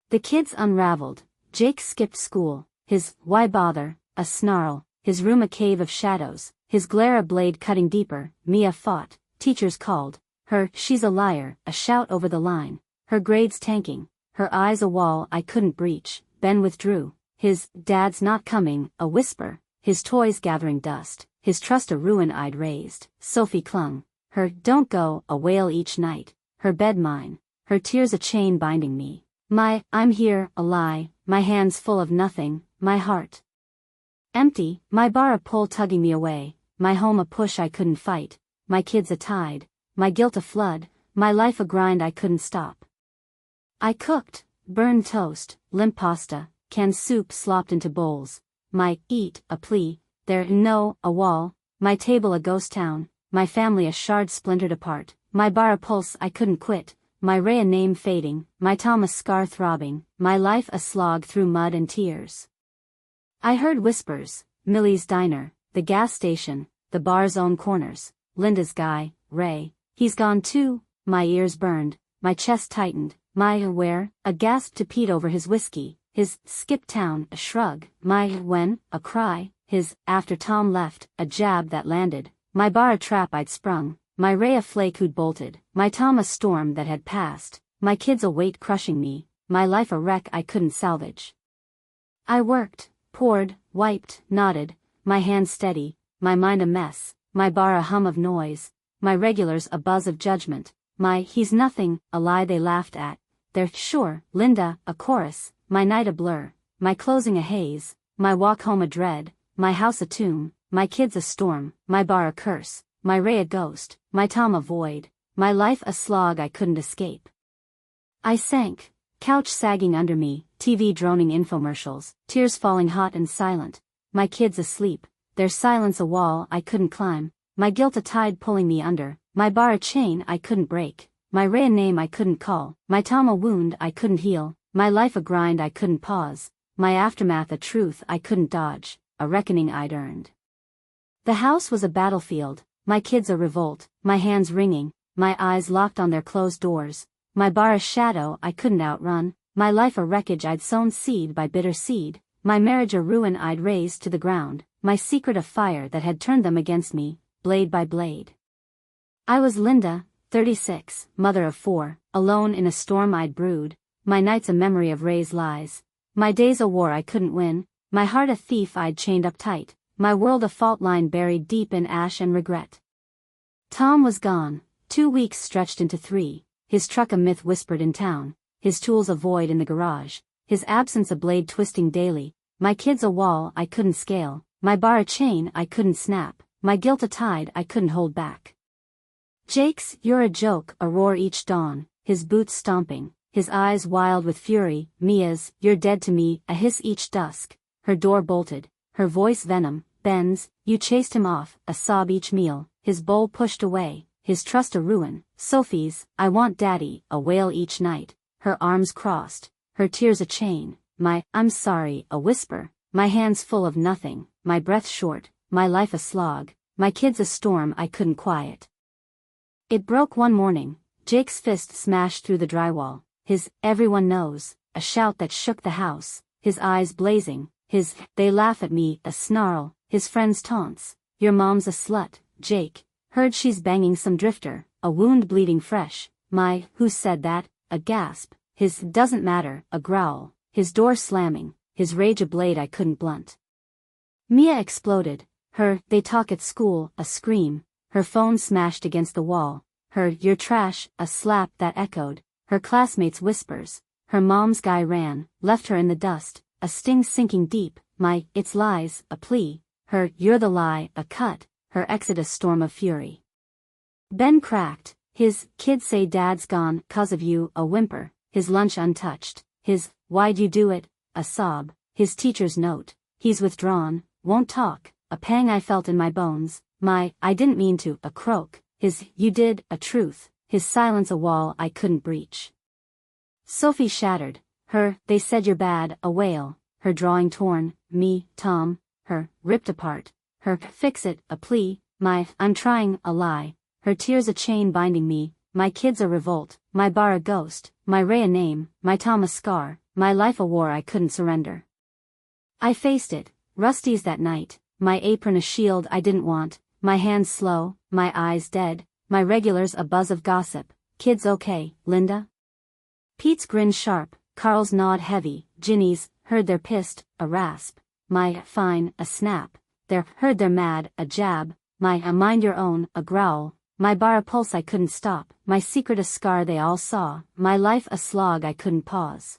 The kids unraveled, Jake skipped school, his why bother, a snarl, his room a cave of shadows, his glare a blade cutting deeper, Mia fought, teachers called, her she's a liar, a shout over the line, her grades tanking, her eyes a wall I couldn't breach, Ben withdrew, his dad's not coming, a whisper, his toys gathering dust, his trust a ruin I'd raised, Sophie clung, her don't go a wail each night, her bed mine, her tears a chain binding me, my I'm here a lie, my hands full of nothing, my heart empty, my bar a pull tugging me away, my home a push I couldn't fight, my kids a tide, my guilt a flood, my life a grind I couldn't stop. I cooked, burned toast, limp pasta, canned soup slopped into bowls, my eat a plea, there no a wall, my table a ghost town, my family a shard splintered apart, my bar a pulse I couldn't quit, my Ray a name fading, my Tom a scar throbbing, my life a slog through mud and tears. I heard whispers, Millie's diner, the gas station, the bar's own corners, Linda's guy, Ray, he's gone too, my ears burned, my chest tightened, my where, a gasp to Pete over his whiskey, his skip town, a shrug, my when, a cry, his after Tom left, a jab that landed, my bar a trap I'd sprung, my ray a flake who'd bolted, my Tom a storm that had passed, my kids a weight crushing me, my life a wreck I couldn't salvage. I worked, poured, wiped, nodded, my hands steady, my mind a mess, my bar a hum of noise, my regulars a buzz of judgment, my he's nothing, a lie they laughed at, their sure, Linda, a chorus, my night a blur, my closing a haze, my walk home a dread, my house a tomb, my kids a storm, my bar a curse, my ray a ghost, my Tom a void, my life a slog I couldn't escape. I sank, couch sagging under me, TV droning infomercials, tears falling hot and silent, my kids asleep, their silence a wall I couldn't climb, my guilt a tide pulling me under, my bar a chain I couldn't break, my ray a name I couldn't call, my Tom a wound I couldn't heal, my life a grind I couldn't pause, my aftermath a truth I couldn't dodge, a reckoning I'd earned. The house was a battlefield, my kids a revolt, my hands wringing, my eyes locked on their closed doors, my bar a shadow I couldn't outrun, my life a wreckage I'd sown seed by bitter seed, my marriage a ruin I'd razed to the ground, my secret a fire that had turned them against me, blade by blade. I was Linda, 36, mother of 4, alone in a storm I'd brewed, my nights a memory of Ray's lies, my days a war I couldn't win, my heart a thief I'd chained up tight, my world a fault line buried deep in ash and regret. Tom was gone, 2 weeks stretched into 3, his truck a myth whispered in town, his tools a void in the garage, his absence a blade twisting daily, my kids a wall I couldn't scale, my bar a chain I couldn't snap, my guilt a tide I couldn't hold back. Jake's "You're a joke" a roar each dawn, his boots stomping, his eyes wild with fury, Mia's "You're dead to me" a hiss each dusk, her door bolted, her voice venom, Ben's "You chased him off" a sob each meal, his bowl pushed away, his trust a ruin, Sophie's "I want daddy" a wail each night, her arms crossed, her tears a chain, my "I'm sorry" a whisper, my hands full of nothing, my breath short, my life a slog, my kids a storm I couldn't quiet. It broke one morning, Jake's fist smashed through the drywall, his "everyone knows" a shout that shook the house, his eyes blazing, his "they laugh at me" a snarl, his friends' taunts, "Your mom's a slut, Jake, heard she's banging some drifter," a wound bleeding fresh, my "who said that" a gasp, his "doesn't matter" a growl, his door slamming, his rage a blade I couldn't blunt. Mia exploded, her "they talk at school" a scream, her phone smashed against the wall, her "you're trash" a slap that echoed, her classmates' whispers, her mom's guy ran, left her in the dust, a sting sinking deep, my "it's lies" a plea, her "you're the lie" a cut, her exit a storm of fury. Ben cracked, his "kids say dad's gone 'cause of you" a whimper, his lunch untouched, his "why'd you do it" a sob, his teacher's note, "he's withdrawn, won't talk" a pang I felt in my bones, my "I didn't mean to" a croak, his "you did" a truth, his silence a wall I couldn't breach. Sophie shattered, her "they said you're bad" a wail, her drawing torn, me, Tom, her ripped apart, her "fix it" a plea, my "I'm trying" a lie, her tears a chain binding me, my kids a revolt, my bar a ghost, my Ray a name, my Tom a scar, my life a war I couldn't surrender. I faced it, Rusty's that night, my apron a shield I didn't want, my hands slow, my eyes dead, my regulars a buzz of gossip, "Kids okay, Linda?" Pete's grin sharp, Carl's nod heavy, Ginny's "heard they're pissed" a rasp, my "fine" a snap, their "heard they're mad" a jab, my "a mind your own" a growl, my bar a pulse I couldn't stop, my secret a scar they all saw, my life a slog I couldn't pause.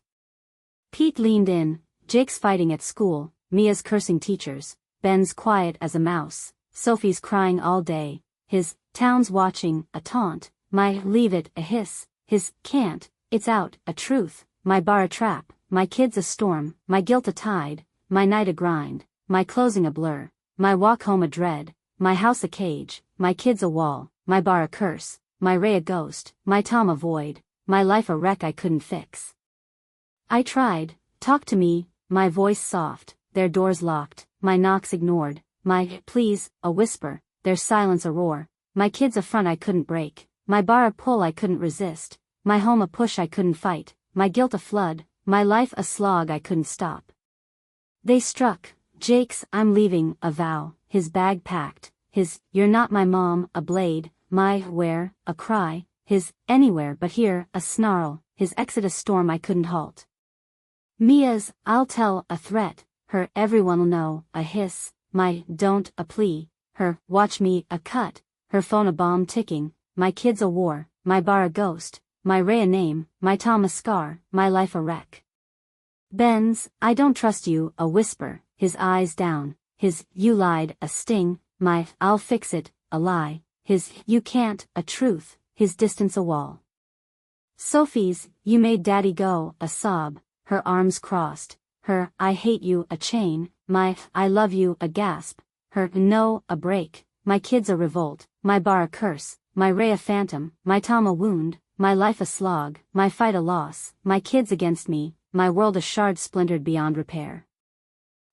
Pete leaned in, Jake's fighting at school, Mia's cursing teachers, Ben's quiet as a mouse, Sophie's crying all day, his "town's watching" a taunt, my "leave it" a hiss, his "can't, it's out" a truth, my bar a trap, my kids a storm, my guilt a tide, my night a grind, my closing a blur, my walk home a dread, my house a cage, my kids a wall, my bar a curse, my Ray a ghost, my Tom a void, my life a wreck I couldn't fix. I tried, talk to me, my voice soft, their doors locked, my knocks ignored, my "please" a whisper, their silence a roar, my kids a front I couldn't break, my bar a pull I couldn't resist, my home a push I couldn't fight, my guilt a flood, my life a slog I couldn't stop. They struck, Jake's I'm leaving a vow, his bag packed, his you're not my mom a blade, my where a cry, his anywhere but here a snarl, his exit a storm I couldn't halt. Mia's I'll tell a threat, her everyone'll know a hiss, my don't a plea, her watch me a cut, her phone a bomb ticking, my kids a war, my bar a ghost, my Ray a name, my Tom a scar, my life a wreck. Ben's I don't trust you a whisper, his eyes down, his you lied a sting, my I'll fix it a lie, his you can't a truth, his distance a wall. Sophie's you made daddy go a sob, her arms crossed, her I hate you a chain, my I love you a gasp, her no a break, my kids a revolt, my bar a curse, my Ray a phantom, my Tom a wound, my life a slog, my fight a loss, my kids against me, my world a shard splintered beyond repair.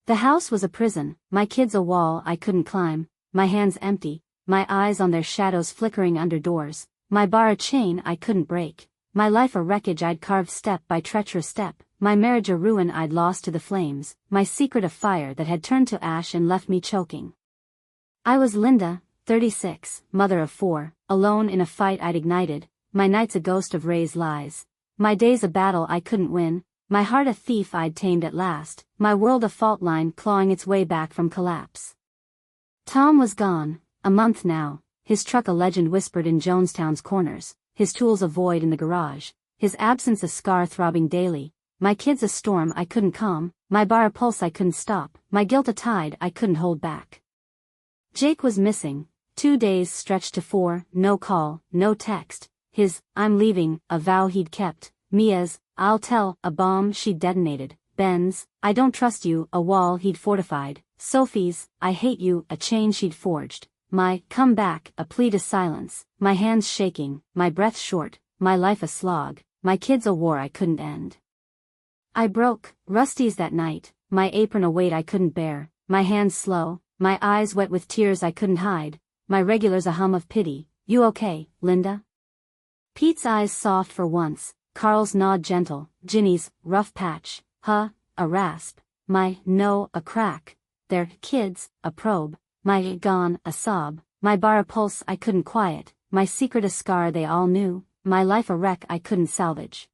The house was a prison, my kids a wall I couldn't climb, my hands empty, my eyes on their shadows flickering under doors, my bar a chain I couldn't break, my life a wreckage I'd carved step by treacherous step, my marriage a ruin I'd lost to the flames, my secret a fire that had turned to ash and left me choking. I was Linda, 36, mother of 4, alone in a fight I'd ignited, my nights a ghost of Ray's lies, my days a battle I couldn't win, my heart a thief I'd tamed at last, my world a fault line clawing its way back from collapse. Tom was gone, a month now, his truck a legend whispered in Jonestown's corners, his tools a void in the garage, his absence a scar throbbing daily, my kids a storm I couldn't calm, my bar a pulse I couldn't stop, my guilt a tide I couldn't hold back. Jake was missing, 2 days stretched to 4, no call, no text, his I'm leaving a vow he'd kept, Mia's I'll tell a bomb she'd detonated, Ben's I don't trust you a wall he'd fortified, Sophie's I hate you a chain she'd forged, my come back a plea to silence, my hands shaking, my breath short, my life a slog, my kids a war I couldn't end. I broke Rusty's that night, my apron a weight I couldn't bear, my hands slow, my eyes wet with tears I couldn't hide, my regulars a hum of pity, you okay, Linda? Pete's eyes soft for once, Carl's nod gentle, Ginny's rough patch, a rasp, my no a crack, their kids a probe, my gone a sob, my bar a pulse I couldn't quiet, my secret a scar they all knew, my life a wreck I couldn't salvage.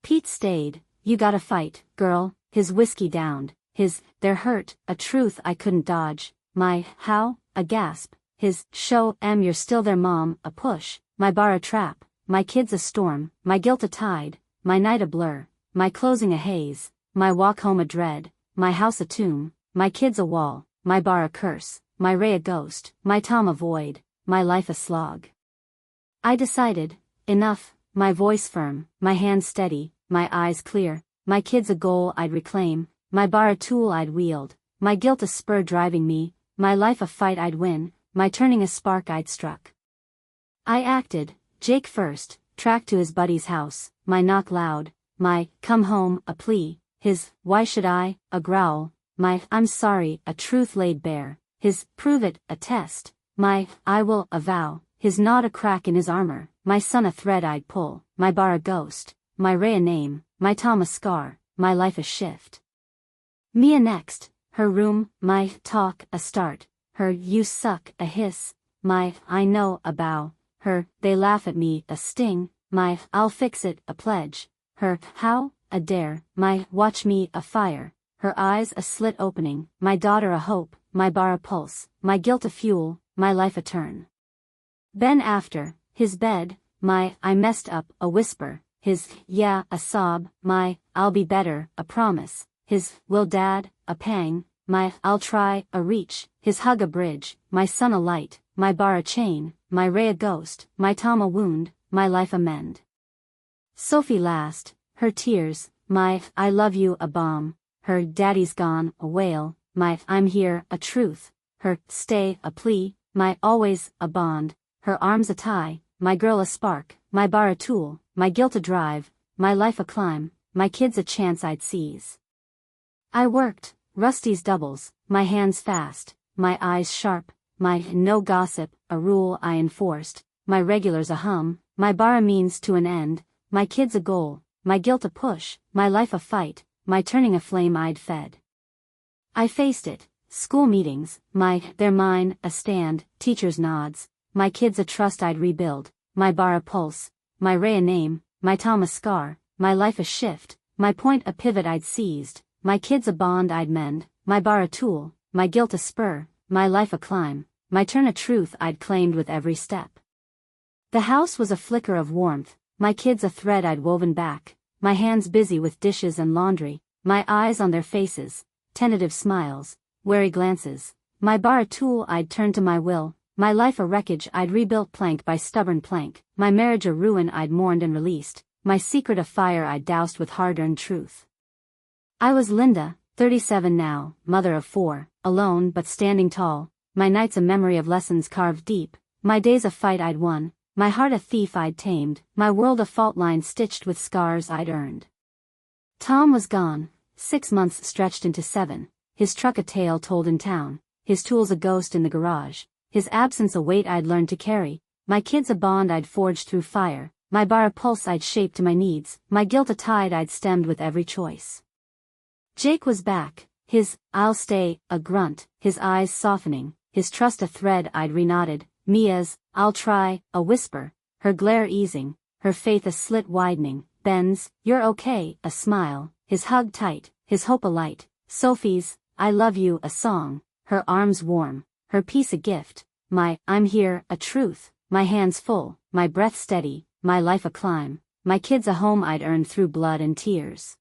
Pete stayed, you gotta fight, girl, his whiskey downed, his they're hurt, a truth I couldn't dodge, my how, a gasp, his show you're still their mom, a push, my bar a trap, my kids a storm, my guilt a tide, my night a blur, my closing a haze, my walk home a dread, my house a tomb, my kids a wall, my bar a curse, my Ray a ghost, my Tom a void, my life a slog. I decided, enough, my voice firm, my hands steady, my eyes clear, my kids a goal I'd reclaim, my bar a tool I'd wield, my guilt a spur driving me, my life a fight I'd win, my turning a spark I'd struck. I acted, Jake first, tracked to his buddy's house, my knock loud, my come home a plea, his why should I a growl, my I'm sorry a truth laid bare, his prove it a test, my I will a vow, his nod a crack in his armor, my son a thread I'd pull, my bar a ghost, my Ray a name, my Tom a scar, my life a shift. Mia next, her room, my talk a start, her you suck a hiss, my I know a bow, her they laugh at me a sting, my I'll fix it a pledge, her how a dare, my watch me a fire, her eyes a slit opening, my daughter a hope, my bar a pulse, my guilt a fuel, my life a turn. Ben after, his bed, my I messed up a whisper, his yeah a sob, my I'll be better a promise, his will dad a pang, my I'll try a reach, his hug a bridge, my son a light, my bar a chain, my Ray a ghost, my Tom a wound, my life a mend. Sophie last, her tears, my I love you a bomb, her daddy's gone a wail, my I'm here a truth, her stay a plea, my always a bond, her arms a tie, my girl a spark, my bar a tool, my guilt a drive, my life a climb, my kids a chance I'd seize. I worked, Rusty's doubles, my hands fast, my eyes sharp, my no gossip, a rule I enforced, my regulars a hum, my bar a means to an end, my kids a goal, my guilt a push, my life a fight, my turning a flame I'd fed. I faced it, school meetings, they're mine, a stand, teachers' nods, my kids a trust I'd rebuild, my bar a pulse, my ray a name, my Tom a scar, my life a shift, my point a pivot I'd seized, my kids a bond I'd mend, my bar a tool, my guilt a spur, my life a climb, my turn a truth I'd claimed with every step. The house was a flicker of warmth, my kids a thread I'd woven back, my hands busy with dishes and laundry, my eyes on their faces, tentative smiles, wary glances, my bar a tool I'd turned to my will, my life a wreckage I'd rebuilt plank by stubborn plank, my marriage a ruin I'd mourned and released, my secret a fire I'd doused with hard-earned truth. I was Linda, 37 now, mother of 4, alone but standing tall, my nights a memory of lessons carved deep, my days a fight I'd won, my heart a thief I'd tamed, my world a fault line stitched with scars I'd earned. Tom was gone, 6 months stretched into 7, his truck a tale told in town, his tools a ghost in the garage, his absence a weight I'd learned to carry, my kids a bond I'd forged through fire, my bar a pulse I'd shaped to my needs, my guilt a tide I'd stemmed with every choice. Jake was back, his "I'll stay" a grunt, his eyes softening, his trust a thread I'd reknotted, Mia's "I'll try" a whisper, her glare easing, her faith a slit widening, Ben's "You're okay" a smile, his hug tight, his hope a light, Sophie's "I love you" a song, her arms warm, her peace a gift, my "I'm here" a truth, my hands full, my breath steady, my life a climb, my kids a home I'd earned through blood and tears.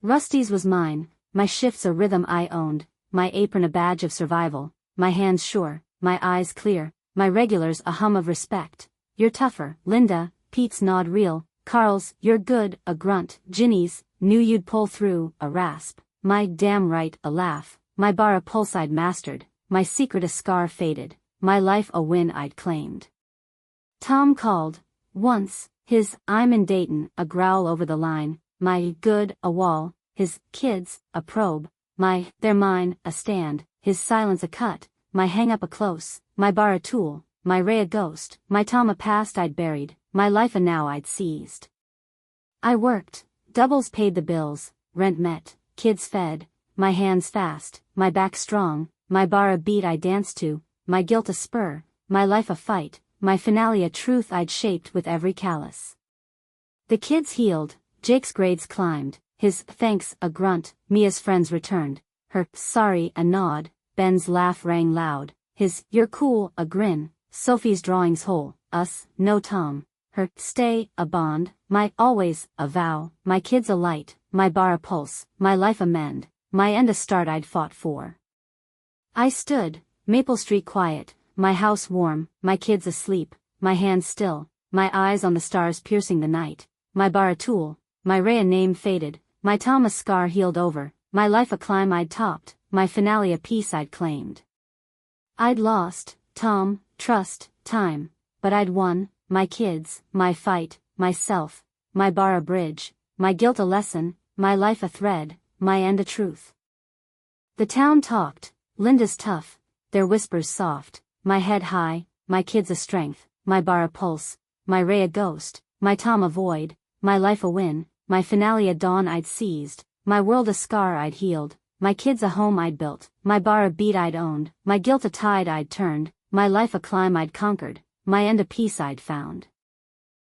Rusty's was mine, my shifts a rhythm I owned, my apron a badge of survival, my hands sure, my eyes clear, my regulars a hum of respect. You're tougher, Linda, Pete's nod real, Carl's "You're good" a grunt, Ginny's "Knew you'd pull through" a rasp, my "Damn right" a laugh, my bar a pulse I'd mastered, my secret a scar faded, my life a win I'd claimed. Tom called, once, his "I'm in Dayton" a growl over the line, my "good" a wall, his "kids" a probe, my "they're mine" a stand, his silence a cut, my hang up a close, my bar a tool, my ray a ghost, my Tom a past I'd buried, my life a now I'd seized. I worked, doubles paid the bills, rent met, kids fed, my hands fast, my back strong, my bar a beat I danced to, my guilt a spur, my life a fight, my finale a truth I'd shaped with every callus. The kids healed, Jake's grades climbed, his "thanks" a grunt, Mia's friends returned, her "sorry" a nod, Ben's laugh rang loud, his "you're cool" a grin, Sophie's drawings whole, us, no Tom, her "stay" a bond, my "always" a vow, my kids a light, my bar a pulse, my life a mend, my end a start I'd fought for. I stood, Maple Street quiet, my house warm, my kids asleep, my hands still, my eyes on the stars piercing the night, my bar a tool, my ray a name faded, my Tom a scar healed over, my life a climb I'd topped, my finale a peace I'd claimed. I'd lost, Tom, trust, time, but I'd won, my kids, my fight, myself, my bar a bridge, my guilt a lesson, my life a thread, my end a truth. The town talked, Linda's tough, their whispers soft, my head high, my kids a strength, my bar a pulse, my ray a ghost, my Tom a void, my life a win, my finale a dawn I'd seized, my world a scar I'd healed, my kids a home I'd built, my bar a beat I'd owned, my guilt a tide I'd turned, my life a climb I'd conquered, my end a peace I'd found.